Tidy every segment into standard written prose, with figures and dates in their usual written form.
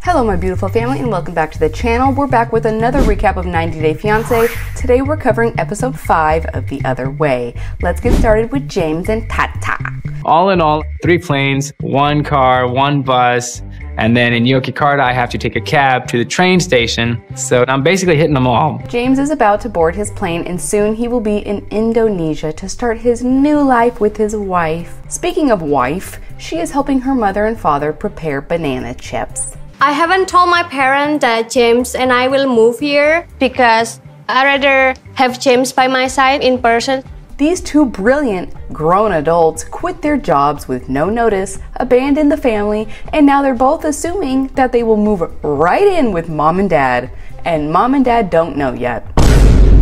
Hello my beautiful family and welcome back to the channel. We're back with another recap of 90 Day Fiancé. Today we're covering episode 5 of The Other Way. Let's get started with James and Tata. All in all, 3 planes, 1 car, 1 bus, and then in Yogyakarta I have to take a cab to the train station. So I'm basically hitting them all. James is about to board his plane and soon he will be in Indonesia to start his new life with his wife. Speaking of wife, she is helping her mother and father prepare banana chips. I haven't told my parents that James and I will move here because I'd rather have James by my side in person. These 2 brilliant grown adults quit their jobs with no notice, abandoned the family, and now they're both assuming that they will move right in with mom and dad. And mom and dad don't know yet.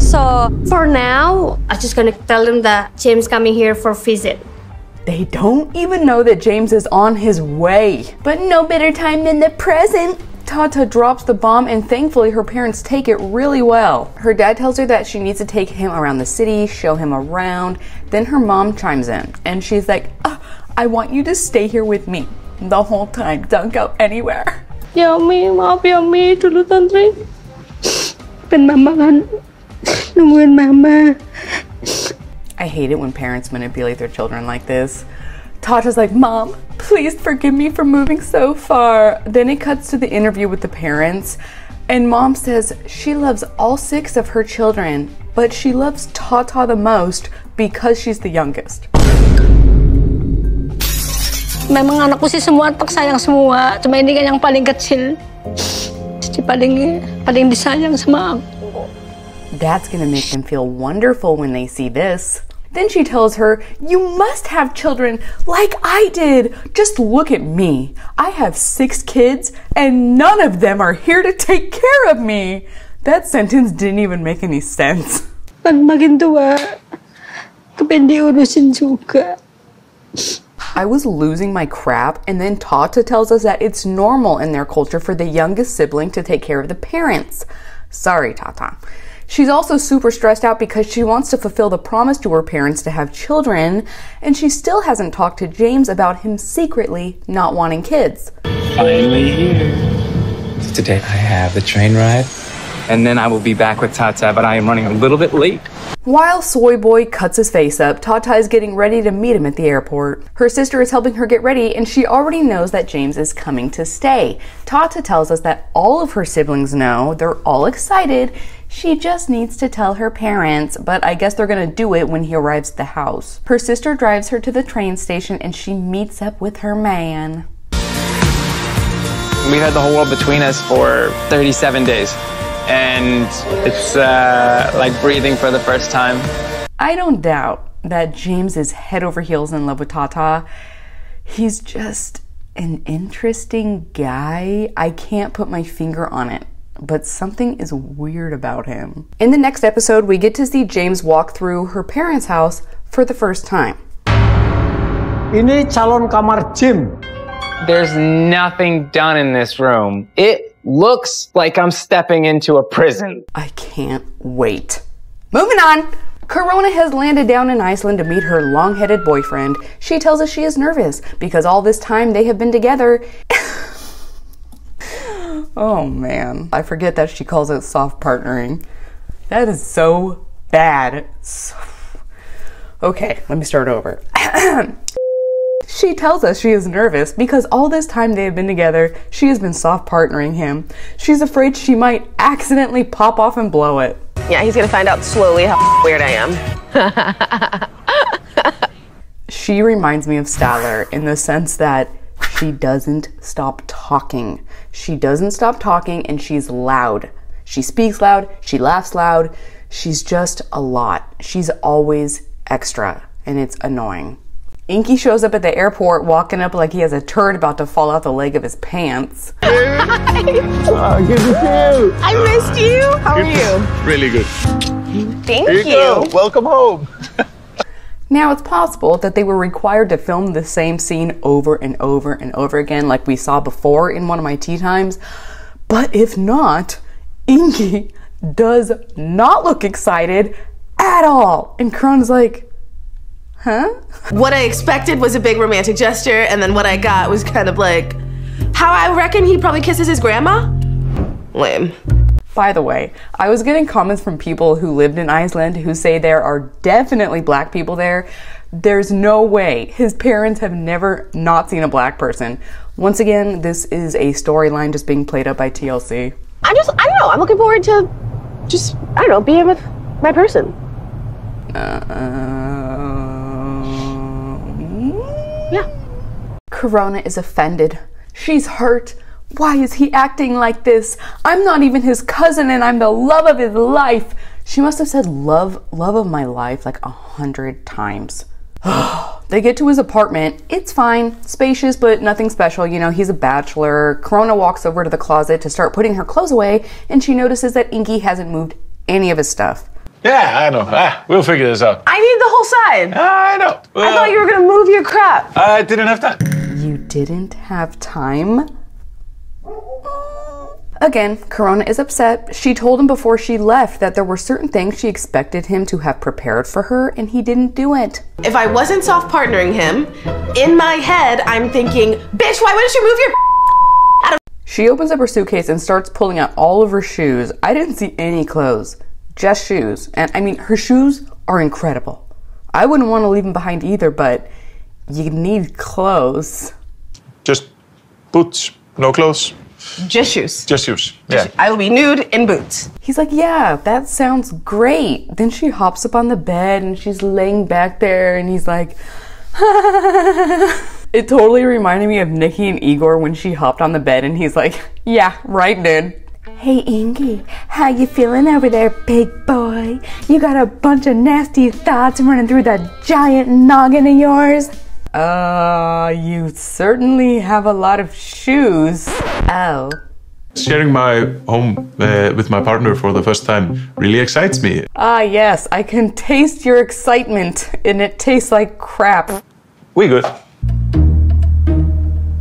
So for now, I'm just gonna tell them that James coming here for visit. They don't even know that James is on his way. But no better time than the present. Tata drops the bomb and thankfully her parents take it really well. Her dad tells her that she needs to take him around the city, show him around. Then her mom chimes in and she's like, I want you to stay here with me the whole time. Don't go anywhere. Ya Umi, maaf ya Umi dulu Tantri. Pen mama kan nungguin mama. I hate it when parents manipulate their children like this. Tata's like, Mom, please forgive me for moving so far. Then it cuts to the interview with the parents, and Mom says she loves all 6 of her children, but she loves Tata the most because she's the youngest. Memang anakku sih semua sayang semua, cuma ini kan yang paling kecil. Jadi paling disayang sama aku. That's gonna make them feel wonderful when they see this. Then she tells her, you must have children like I did. Just look at me. I have 6 kids and none of them are here to take care of me. That sentence didn't even make any sense. Pag makin tua, kependi urusin juga. I was losing my crap, and then Tata tells us that it's normal in their culture for the youngest sibling to take care of the parents. Sorry, Tata. She's also super stressed out because she wants to fulfill the promise to her parents to have children, and she still hasn't talked to James about him secretly not wanting kids. Finally here. Today I have the train ride, and then I will be back with Tata, but I am running a little bit late. While Soy Boy cuts his face up, Tata is getting ready to meet him at the airport. Her sister is helping her get ready, and she already knows that James is coming to stay. Tata tells us that all of her siblings know, they're all excited. She just needs to tell her parents, but I guess they're gonna do it when he arrives at the house. Her sister drives her to the train station and she meets up with her man. We've had the whole world between us for 37 days, and it's like breathing for the first time. I don't doubt that James is head over heels in love with Tata. He's just an interesting guy. I can't put my finger on it, but something is weird about him. In the next episode, we get to see James walk through her parents' house for the first time. Ini calon kamar gym. There's nothing done in this room. It looks like I'm stepping into a prison. I can't wait. Moving on. Corona has landed down in Iceland to meet her long-headed boyfriend. She tells us she is nervous because all this time they have been together. Oh man, I forget that she calls it soft partnering. That is so bad. Okay, let me start over. She tells us she is nervous because all this time they have been together, she has been soft partnering him. She's afraid she might accidentally pop off and blow it. Yeah, he's gonna find out slowly how weird I am. She reminds me of Statler in the sense that she doesn't stop talking. She doesn't stop talking and she's loud. She speaks loud, she laughs loud. She's just a lot. She's always extra and it's annoying. Ingi shows up at the airport walking up like he has a turd about to fall out the leg of his pants. Oh, good to see you. I missed you. How are you? Really good. Thank Here you go. Welcome home. Now, it's possible that they were required to film the same scene over and over and over again like we saw before in one of my tea times. But if not, Ingi does not look excited at all. And Kron's like, huh? What I expected was a big romantic gesture, and then what I got was kind of like, How I reckon he probably kisses his grandma? Lame. By the way, I was getting comments from people who lived in Iceland who say there are definitely black people there. There's no way. His parents have never not seen a black person. Once again, this is a storyline just being played up by TLC. I don't know. I'm looking forward to just, I don't know, being with my person. Yeah. Corona is offended. She's hurt. Why is he acting like this? I'm not even his cousin and I'm the love of his life. She must have said love of my life like 100 times. They get to his apartment. It's fine, spacious, but nothing special. You know, he's a bachelor. Corona walks over to the closet to start putting her clothes away, and she notices that Ingi hasn't moved any of his stuff. Yeah, I know. We'll figure this out. I need the whole side. I know. Well, I thought you were gonna move your crap. I didn't have time. You didn't have time? Again, Corona is upset. She told him before she left that there were certain things she expected him to have prepared for her, and he didn't do it. If I wasn't soft partnering him, in my head, I'm thinking, bitch, why wouldn't you move your out of... She opens up her suitcase and starts pulling out all of her shoes. I didn't see any clothes, just shoes. And I mean, her shoes are incredible. I wouldn't want to leave them behind either, but you need clothes. Just boots, no clothes. Just shoes. Just shoes. Yeah. I will be nude in boots. He's like, yeah, that sounds great. Then she hops up on the bed and she's laying back there and he's like, It totally reminded me of Nikki and Igor when she hopped on the bed and he's like, yeah, right, dude. Hey, Ingi, how you feeling over there, big boy? You got a bunch of nasty thoughts running through that giant noggin of yours? You certainly have a lot of shoes. Oh. Sharing my home with my partner for the first time really excites me. Ah, yes, I can taste your excitement, and it tastes like crap. We good.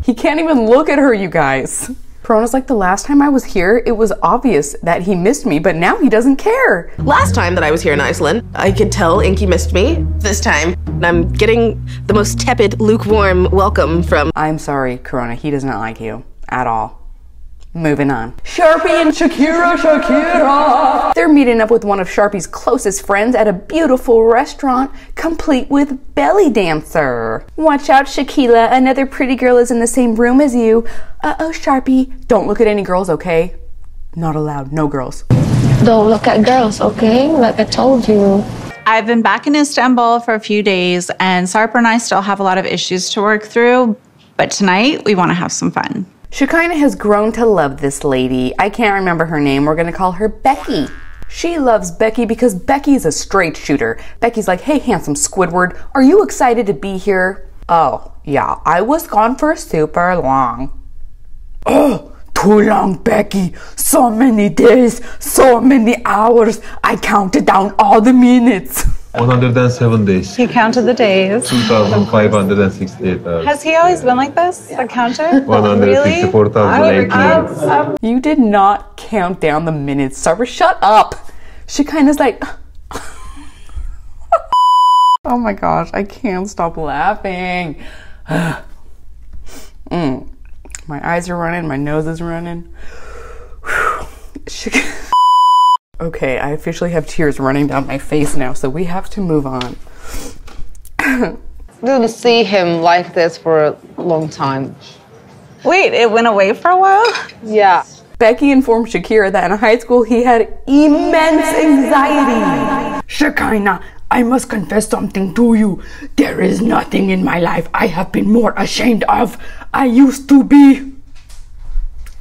He can't even look at her, you guys. Corona's like, the last time I was here, it was obvious that he missed me, but now he doesn't care. Last time that I was here in Iceland, I could tell Ingi missed me. This time, I'm getting the most tepid, lukewarm welcome from... I'm sorry, Corona, he does not like you at all. Moving on. Sharpie and Shakira. They're meeting up with one of Sharpie's closest friends at a beautiful restaurant, complete with belly dancer. Watch out, Shekinah, another pretty girl is in the same room as you. Uh-oh, Sharpie. Don't look at any girls, okay? Not allowed, no girls. Don't look at girls, okay? Like I told you. I've been back in Istanbul for a few days, and Sarper and I still have a lot of issues to work through, but tonight we want to have some fun. Shekinah has grown to love this lady. I can't remember her name. We're gonna call her Becky. She loves Becky because Becky's a straight shooter. Becky's like, hey, handsome Squidward, are you excited to be here? Oh, yeah, I was gone for super long. Oh, too long, Becky. So many days, so many hours. I counted down all the minutes. 107 days. He counted the days. 2,568 hours. Has he always been like this, the counter? 164,080. You did not count down the minutes, Sarper. Shut up. Shekinah's like, oh my gosh, I can't stop laughing. My eyes are running, my nose is running. Okay, I officially have tears running down my face now, so we have to move on. Didn't see him like this for a long time. Wait, it went away for a while? Yeah. Becky informed Shakira that in high school he had immense anxiety. Shekinah, I must confess something to you. There is nothing in my life I have been more ashamed of. I used to be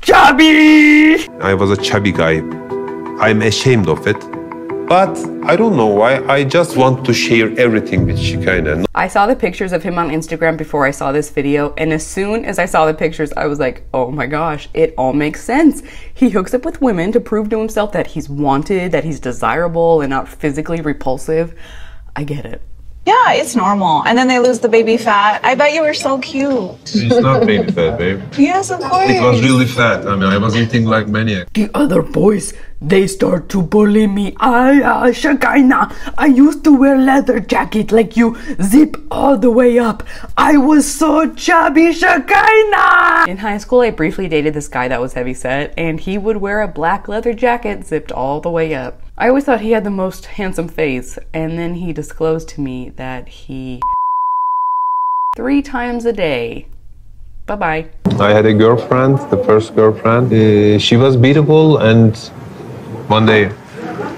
chubby. I was a chubby guy. I'm ashamed of it. But I don't know why. I just want to share everything with Shekinah. I saw the pictures of him on Instagram before I saw this video, and as soon as I saw the pictures, I was like, oh my gosh, it all makes sense. He hooks up with women to prove to himself that he's wanted, that he's desirable and not physically repulsive. I get it. Yeah, it's normal. And then they lose the baby fat. I bet you were so cute. It's not baby fat, babe. Yes, of course. It was really fat. I mean, I was eating like maniac. The other boys, they start to bully me. Shekinah, I used to wear leather jacket like you, zip all the way up. I was so chubby, Shekinah! In high school, I briefly dated this guy that was heavyset, and he would wear a black leather jacket zipped all the way up. I always thought he had the most handsome face, and then he disclosed to me that he 3 times a day. Bye-bye. I had a girlfriend, the first girlfriend. She was beautiful, and one day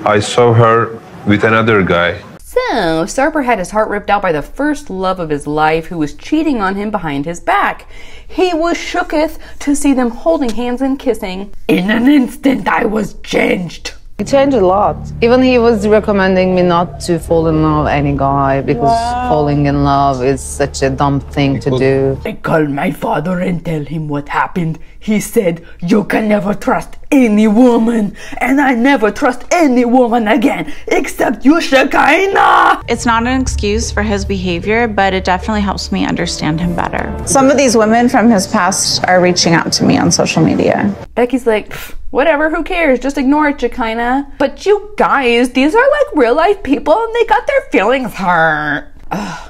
I saw her with another guy. So, Sarper had his heart ripped out by the first love of his life who was cheating on him behind his back. He was shooketh to see them holding hands and kissing. In an instant, I was changed. He changed a lot. Even he was recommending me not to fall in love with any guy because falling in love is such a dumb thing to do. I called my father and tell him what happened. He said, you can never trust any woman, and I never trust any woman again, except you, Shekinah! It's not an excuse for his behavior, but it definitely helps me understand him better. Some of these women from his past are reaching out to me on social media. Becky's like, whatever, who cares? Just ignore it, Shekinah. But you guys, these are like real life people and they got their feelings hurt.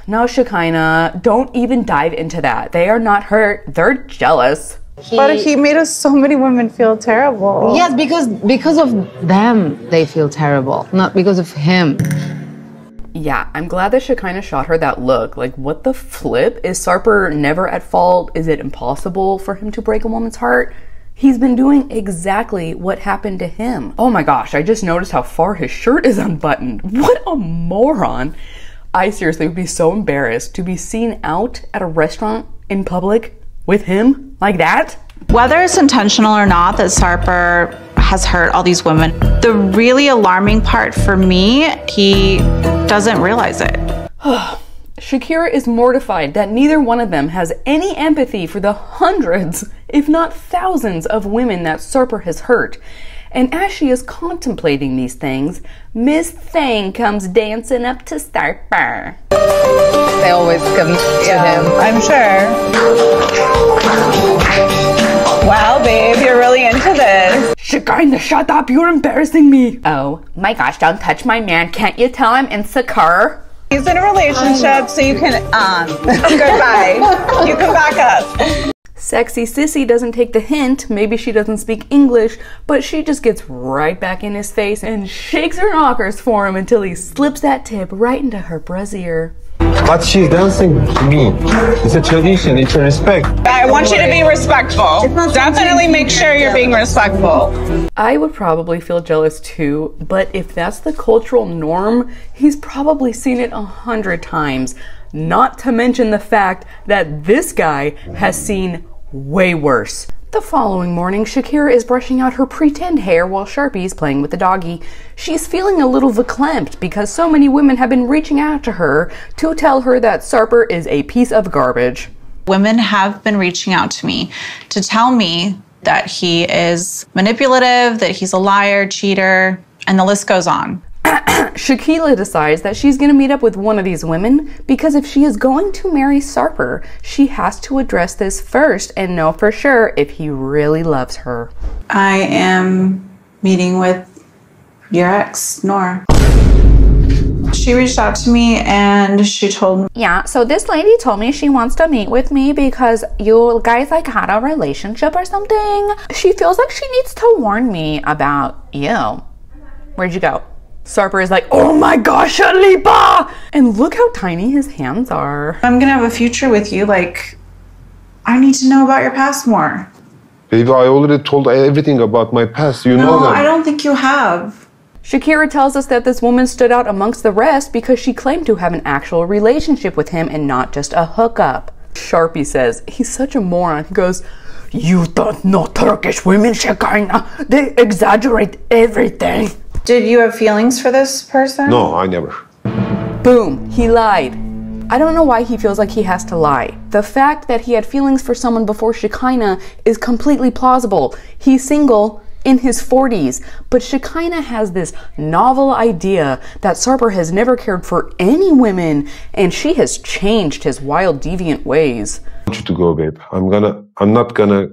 No, Shekinah, don't even dive into that. They are not hurt, they're jealous. But he made us so many women feel terrible. Yes, because of them, they feel terrible, not because of him. Yeah, I'm glad that Shekinah shot her that look. Like, what the flip? Is Sarper never at fault? Is it impossible for him to break a woman's heart? He's been doing exactly what happened to him. Oh my gosh, I just noticed how far his shirt is unbuttoned. What a moron. I seriously would be so embarrassed to be seen out at a restaurant in public with him like that. Whether it's intentional or not that Sarper has hurt all these women, the really alarming part for me, he doesn't realize it. Shakira is mortified that neither one of them has any empathy for the hundreds, if not thousands, of women that Sarper has hurt. And as she is contemplating these things, Miss Thang comes dancing up to Sarper. They always come to him. I'm sure. Wow, babe, you're really into this. Shekinah, shut up, you're embarrassing me. Oh my gosh, don't touch my man. Can't you tell I'm insecure? He's in a relationship, so you can, goodbye. You can back up. Sexy Sissy doesn't take the hint. Maybe she doesn't speak English, but she just gets right back in his face and shakes her knockers for him until he slips that tip right into her brassiere. But she's dancing to me. It's a tradition, it's a respect. I want you to be respectful. Definitely make sure you're being respectful. I would probably feel jealous too, but if that's the cultural norm, he's probably seen it 100 times. Not to mention the fact that this guy has seen way worse. The following morning, Shakira is brushing out her pretend hair while Sharpie's playing with the doggy. She's feeling a little verklempt because so many women have been reaching out to her to tell her that Sarper is a piece of garbage. Women have been reaching out to me to tell me that he is manipulative, that he's a liar, cheater, and the list goes on. Shekinah decides that she's going to meet up with one of these women because if she is going to marry Sarper, she has to address this first and know for sure if he really loves her. I am meeting with your ex, Nora. She reached out to me and she told me, yeah, so this lady told me she wants to meet with me because you guys like had a relationship or something. She feels like she needs to warn me about you. Where'd you go? Sarper is like, oh my gosh, Alipa! And look how tiny his hands are. I'm gonna have a future with you. Like, I need to know about your past more. Baby, I already told everything about my past. You know that. I don't think you have. Shakira tells us that this woman stood out amongst the rest because she claimed to have an actual relationship with him and not just a hookup. Sharpie says, he's such a moron. He goes, you don't know Turkish women, Shekinah. They exaggerate everything. Did you have feelings for this person? No, I never. Boom, he lied. I don't know why he feels like he has to lie. The fact that he had feelings for someone before Shekinah is completely plausible. He's single in his 40s, but Shekinah has this novel idea that Sarper has never cared for any women, and she has changed his wild, deviant ways. I want you to go, babe. I'm not gonna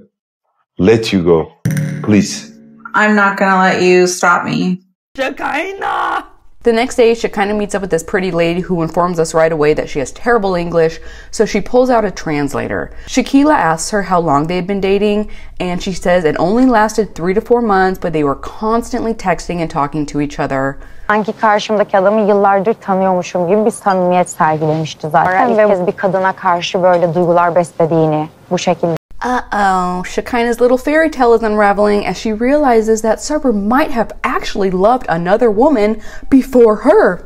let you go. Please. I'm not gonna let you stop me. Shekinah! The next day, Shekinah meets up with this pretty lady who informs us right away that she has terrible English, so she pulls out a translator. Shakira asks her how long they had been dating, and she says it only lasted 3 to 4 months, but they were constantly texting and talking to each other. Sanki karşımdaki adamı yıllardır tanıyormuşum gibi bir samimiyet sergilemişti zaten. İlk kez bir kadına karşı böyle duygular beslediğini bu şekilde. Uh-oh, Shekinah's little fairy tale is unraveling as she realizes that Sarper might have actually loved another woman before her.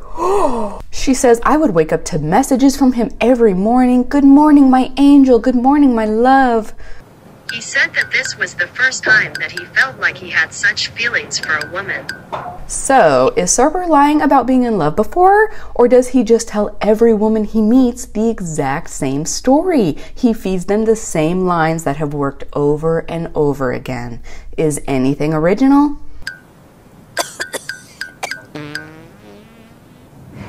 She says, I would wake up to messages from him every morning. Good morning, my angel. Good morning, my love. He said that this was the first time that he felt like he had such feelings for a woman. So, is Sarper lying about being in love before? Or does he just tell every woman he meets the exact same story? He feeds them the same lines that have worked over and over again. Is anything original?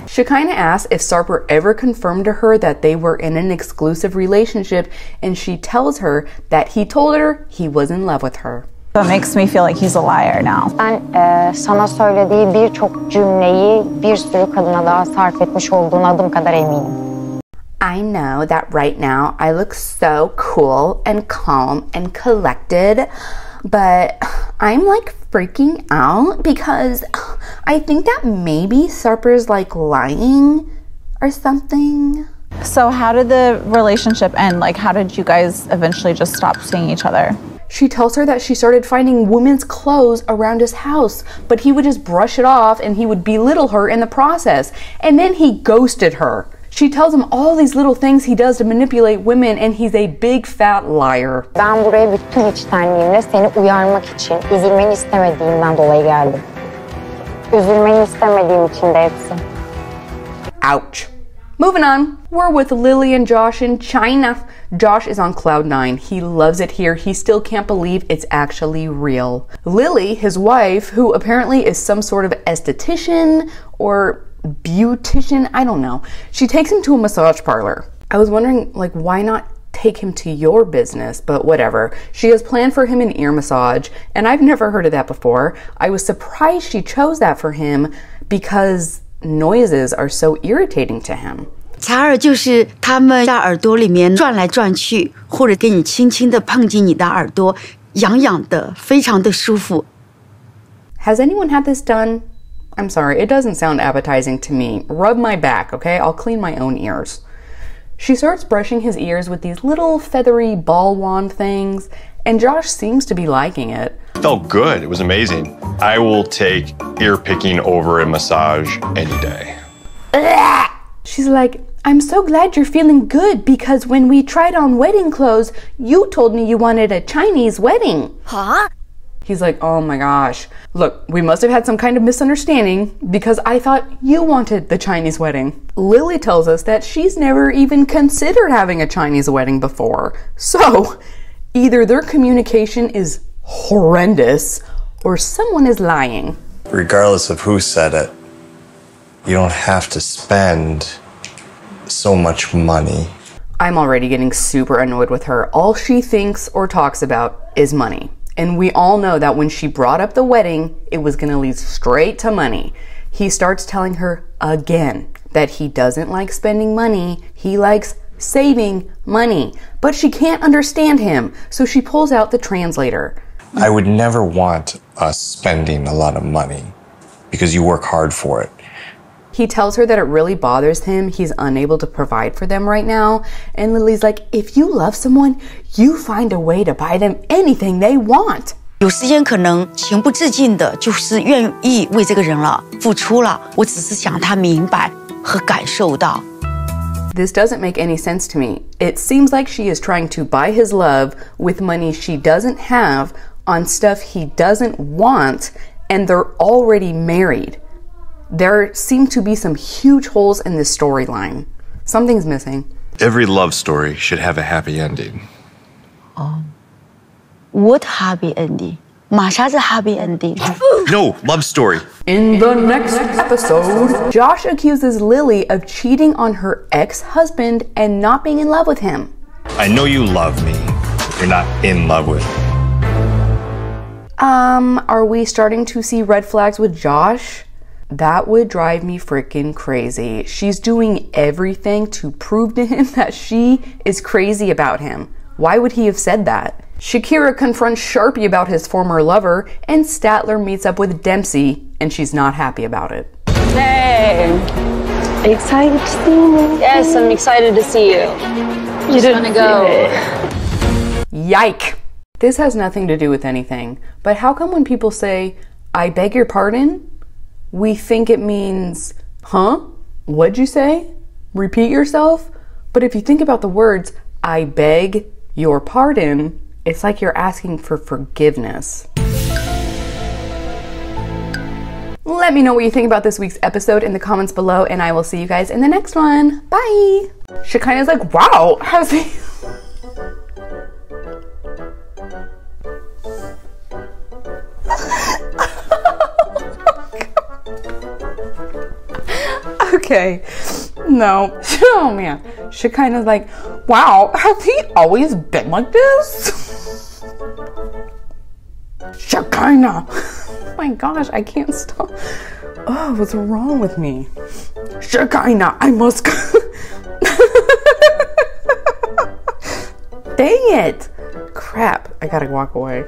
Shekinah asks if Sarper ever confirmed to her that they were in an exclusive relationship, and she tells her that he told her he was in love with her. That makes me feel like he's a liar now. Ben sana söylediği birçok cümleyi bir sürü kadına daha sarf etmiş olduğunu adım kadar eminim. I know that right now I look so cool and calm and collected, but I'm like freaking out because I think that maybe Sarper's like lying or something. So how did the relationship end? Like, how did you guys eventually just stop seeing each other? She tells her that she started finding women's clothes around his house, but he would just brush it off and he would belittle her in the process. And then he ghosted her. She tells him all these little things he does to manipulate women, and he's a big fat liar. Ben buraya bütün içtenliğimle seni uyarmak için, üzülmeni istemediğimden dolayı geldim. Üzülmeni istemediğim için de hepsi. Ouch. Moving on, we're with Lily and Josh in China. Josh is on cloud 9. He loves it here. He still can't believe it's actually real. Lily, his wife, who apparently is some sort of esthetician or beautician, I don't know. She takes him to a massage parlor. I was wondering, like, why not take him to your business? But whatever. She has planned for him an ear massage, and I've never heard of that before. I was surprised she chose that for him because noises are so irritating to him. 采耳就是他们在耳朵里面转来转去，或者给你轻轻地碰进你的耳朵，痒痒的，非常的舒服。 Has anyone had this done? I'm sorry, it doesn't sound appetizing to me. Rub my back, okay? I'll clean my own ears. She starts brushing his ears with these little feathery ball wand things, and Josh seems to be liking it. Felt good. It was amazing. I will take ear picking over a massage any day. She's like, I'm so glad you're feeling good because when we tried on wedding clothes, you told me you wanted a Chinese wedding. Huh? He's like, oh my gosh. Look, we must have had some kind of misunderstanding because I thought you wanted the Chinese wedding. Lily tells us that she's never even considered having a Chinese wedding before. So, either their communication is horrendous or someone is lying. Regardless of who said it, you don't have to spend so much money. I'm already getting super annoyed with her. All she thinks or talks about is money. And we all know that when she brought up the wedding, it was going to lead straight to money. He starts telling her again that he doesn't like spending money. He likes saving money. But she can't understand him, so she pulls out the translator. I would never want us spending a lot of money because you work hard for it. He tells her that it really bothers him. He's unable to provide for them right now. And Lily's like, if you love someone, you find a way to buy them anything they want. 有时间可能情不自禁的，就是愿意为这个人了，付出了。我只是想他明白和感受到。 This doesn't make any sense to me. It seems like she is trying to buy his love with money she doesn't have on stuff he doesn't want, and they're already married. There seem to be some huge holes in this storyline. Something's missing. Every love story should have a happy ending. What happy ending? 马上是 happy ending。 No, love story. In the next episode, Josh accuses Lily of cheating on her ex-husband and not being in love with him. I know you love me. You're not in love with me. Are we starting to see red flags with Josh? That would drive me freaking crazy. She's doing everything to prove to him that she is crazy about him. Why would he have said that? Shakira confronts Sharpie about his former lover, and Statler meets up with Dempsey, and she's not happy about it. Hey. Excited to see me? Yes, I'm excited to see you. You just want to go. Yike! This has nothing to do with anything, but how come when people say, I beg your pardon, we think it means, huh? What'd you say? Repeat yourself? But if you think about the words, I beg your pardon, it's like you're asking for forgiveness. Let me know what you think about this week's episode in the comments below, and I will see you guys in the next one. Bye! Shekinah's like, wow, how's he? Okay, no. Oh man. Shekinah's like, wow, has he always been like this? Shekinah! Oh my gosh, I can't stop. Oh, what's wrong with me? Shekinah, I must go. Dang it! Crap, I gotta walk away.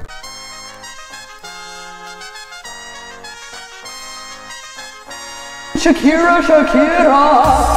Shakira, Shakira!